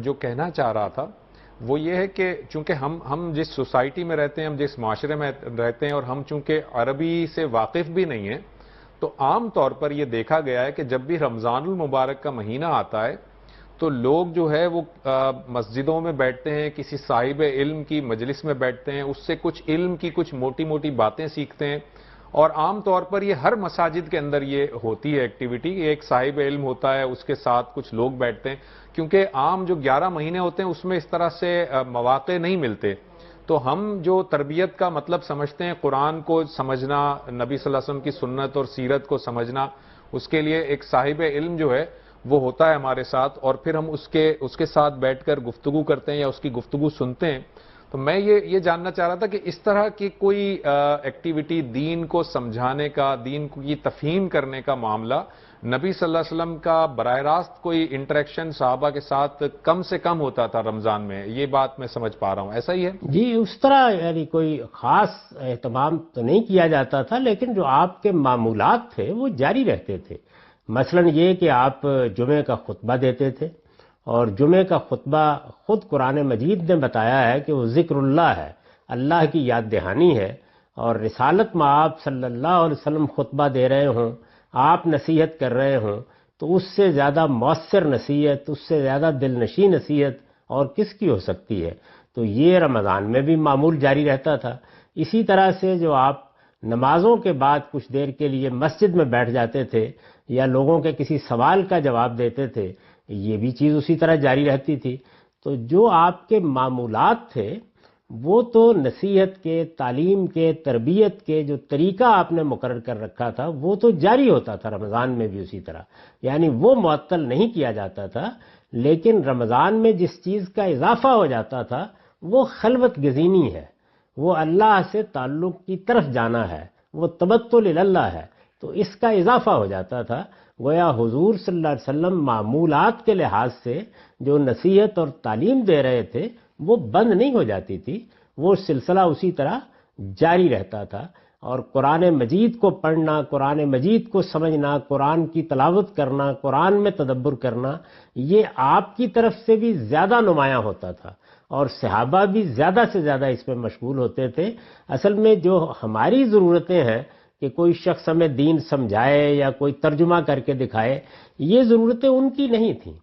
جو کہنا چاہ رہا تھا وہ یہ ہے کہ چونکہ ہم جس سوسائٹی میں رہتے ہیں، ہم جس معاشرے میں رہتے ہیں، اور ہم چونکہ عربی سے واقف بھی نہیں ہیں، تو عام طور پر یہ دیکھا گیا ہے کہ جب بھی رمضان المبارک کا مہینہ آتا ہے تو لوگ جو ہے وہ مسجدوں میں بیٹھتے ہیں، کسی صاحب علم کی مجلس میں بیٹھتے ہیں، اس سے کچھ علم کی کچھ موٹی موٹی باتیں سیکھتے ہیں، اور عام طور پر یہ ہر مساجد کے اندر یہ ہوتی ہے ایکٹیویٹی، ایک صاحب علم ہوتا ہے، اس کے ساتھ کچھ لوگ بیٹھتے ہیں، کیونکہ عام جو 11 مہینے ہوتے ہیں اس میں اس طرح سے مواقع نہیں ملتے۔ تو ہم جو تربیت کا مطلب سمجھتے ہیں، قرآن کو سمجھنا، نبی صلی اللہ علیہ وسلم کی سنت اور سیرت کو سمجھنا، اس کے لیے ایک صاحب علم جو ہے وہ ہوتا ہے ہمارے ساتھ، اور پھر ہم اس کے ساتھ بیٹھ کر گفتگو کرتے ہیں یا اس کی گفتگو سنتے ہیں۔ تو میں یہ جاننا چاہ رہا تھا کہ اس طرح کی کوئی ایکٹیویٹی، دین کو سمجھانے کا، دین کی تفہیم کرنے کا معاملہ، نبی صلی اللہ علیہ وسلم کا براہ راست کوئی انٹریکشن صحابہ کے ساتھ کم سے کم ہوتا تھا رمضان میں، یہ بات میں سمجھ پا رہا ہوں، ایسا ہی ہے؟ جی، اس طرح یعنی کوئی خاص اہتمام تو نہیں کیا جاتا تھا، لیکن جو آپ کے معمولات تھے وہ جاری رہتے تھے۔ مثلا یہ کہ آپ جمعے کا خطبہ دیتے تھے، اور جمعے کا خطبہ خود قرآن مجید نے بتایا ہے کہ وہ ذکر اللہ ہے، اللہ کی یاد دہانی ہے، اور رسالت میں آپ صلی اللہ علیہ وسلم خطبہ دے رہے ہوں، آپ نصیحت کر رہے ہوں، تو اس سے زیادہ مؤثر نصیحت، اس سے زیادہ دل نشیں نصیحت اور کس کی ہو سکتی ہے؟ تو یہ رمضان میں بھی معمول جاری رہتا تھا۔ اسی طرح سے جو آپ نمازوں کے بعد کچھ دیر کے لیے مسجد میں بیٹھ جاتے تھے یا لوگوں کے کسی سوال کا جواب دیتے تھے، یہ بھی چیز اسی طرح جاری رہتی تھی۔ تو جو آپ کے معمولات تھے وہ تو نصیحت کے، تعلیم کے، تربیت کے جو طریقہ آپ نے مقرر کر رکھا تھا وہ تو جاری ہوتا تھا رمضان میں بھی اسی طرح، یعنی وہ معطل نہیں کیا جاتا تھا۔ لیکن رمضان میں جس چیز کا اضافہ ہو جاتا تھا وہ خلوت گزینی ہے، وہ اللہ سے تعلق کی طرف جانا ہے، وہ تبتل اللہ ہے، تو اس کا اضافہ ہو جاتا تھا۔ گویا حضور صلی اللہ علیہ وسلم معمولات کے لحاظ سے جو نصیحت اور تعلیم دے رہے تھے وہ بند نہیں ہو جاتی تھی، وہ سلسلہ اسی طرح جاری رہتا تھا۔ اور قرآن مجید کو پڑھنا، قرآن مجید کو سمجھنا، قرآن کی تلاوت کرنا، قرآن میں تدبر کرنا، یہ آپ کی طرف سے بھی زیادہ نمایاں ہوتا تھا، اور صحابہ بھی زیادہ سے زیادہ اس میں مشغول ہوتے تھے۔ اصل میں جو ہماری ضرورتیں ہیں کہ کوئی شخص ہمیں دین سمجھائے یا کوئی ترجمہ کر کے دکھائے، یہ ضرورتیں ان کی نہیں تھیں۔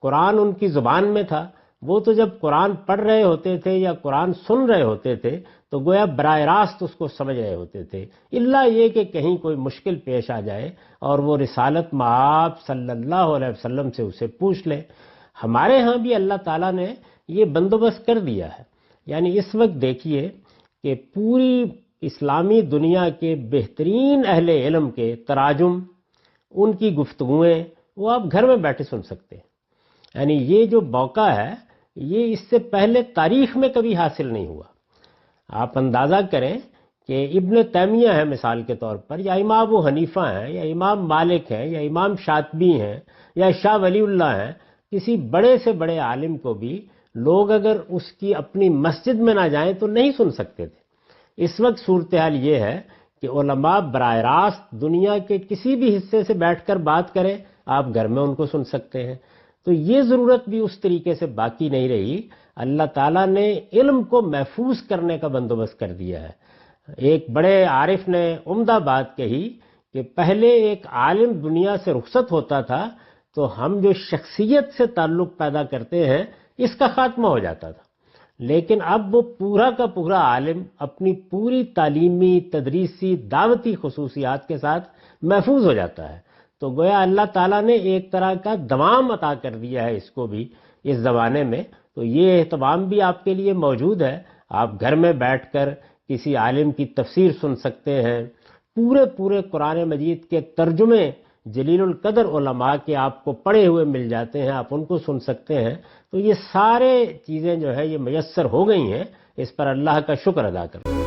قرآن ان کی زبان میں تھا، وہ تو جب قرآن پڑھ رہے ہوتے تھے یا قرآن سن رہے ہوتے تھے تو گویا براہ راست اس کو سمجھ رہے ہوتے تھے، الا یہ کہ کہیں کوئی مشکل پیش آ جائے اور وہ رسالت مآب صلی اللہ علیہ وسلم سے اسے پوچھ لے۔ ہمارے ہاں بھی اللہ تعالیٰ نے یہ بندوبست کر دیا ہے۔ یعنی اس وقت دیکھیے کہ پوری اسلامی دنیا کے بہترین اہل علم کے تراجم، ان کی گفتگویں وہ آپ گھر میں بیٹھے سن سکتے ہیں۔ یعنی یہ جو موقع ہے یہ اس سے پہلے تاریخ میں کبھی حاصل نہیں ہوا۔ آپ اندازہ کریں کہ ابن تیمیہ ہے مثال کے طور پر، یا امام ابو حنیفہ ہیں، یا امام مالک ہیں، یا امام شاطبی ہیں، یا شاہ ولی اللہ ہیں، کسی بڑے سے بڑے عالم کو بھی لوگ اگر اس کی اپنی مسجد میں نہ جائیں تو نہیں سن سکتے تھے۔ اس وقت صورتحال یہ ہے کہ علماء براہ راست دنیا کے کسی بھی حصے سے بیٹھ کر بات کریں، آپ گھر میں ان کو سن سکتے ہیں۔ تو یہ ضرورت بھی اس طریقے سے باقی نہیں رہی۔ اللہ تعالیٰ نے علم کو محفوظ کرنے کا بندوبست کر دیا ہے۔ ایک بڑے عارف نے عمدہ بات کہی کہ پہلے ایک عالم دنیا سے رخصت ہوتا تھا تو ہم جو شخصیت سے تعلق پیدا کرتے ہیں اس کا خاتمہ ہو جاتا تھا، لیکن اب وہ پورا کا پورا عالم اپنی پوری تعلیمی، تدریسی، دعوتی خصوصیات کے ساتھ محفوظ ہو جاتا ہے۔ تو گویا اللہ تعالیٰ نے ایک طرح کا دوام عطا کر دیا ہے اس کو بھی اس زمانے میں۔ تو یہ اہتمام بھی آپ کے لیے موجود ہے، آپ گھر میں بیٹھ کر کسی عالم کی تفسیر سن سکتے ہیں، پورے قرآن مجید کے ترجمے جلیل القدر علماء کے آپ کو پڑھے ہوئے مل جاتے ہیں، آپ ان کو سن سکتے ہیں۔ تو یہ سارے چیزیں جو ہے یہ میسر ہو گئی ہیں، اس پر اللہ کا شکر ادا کریں۔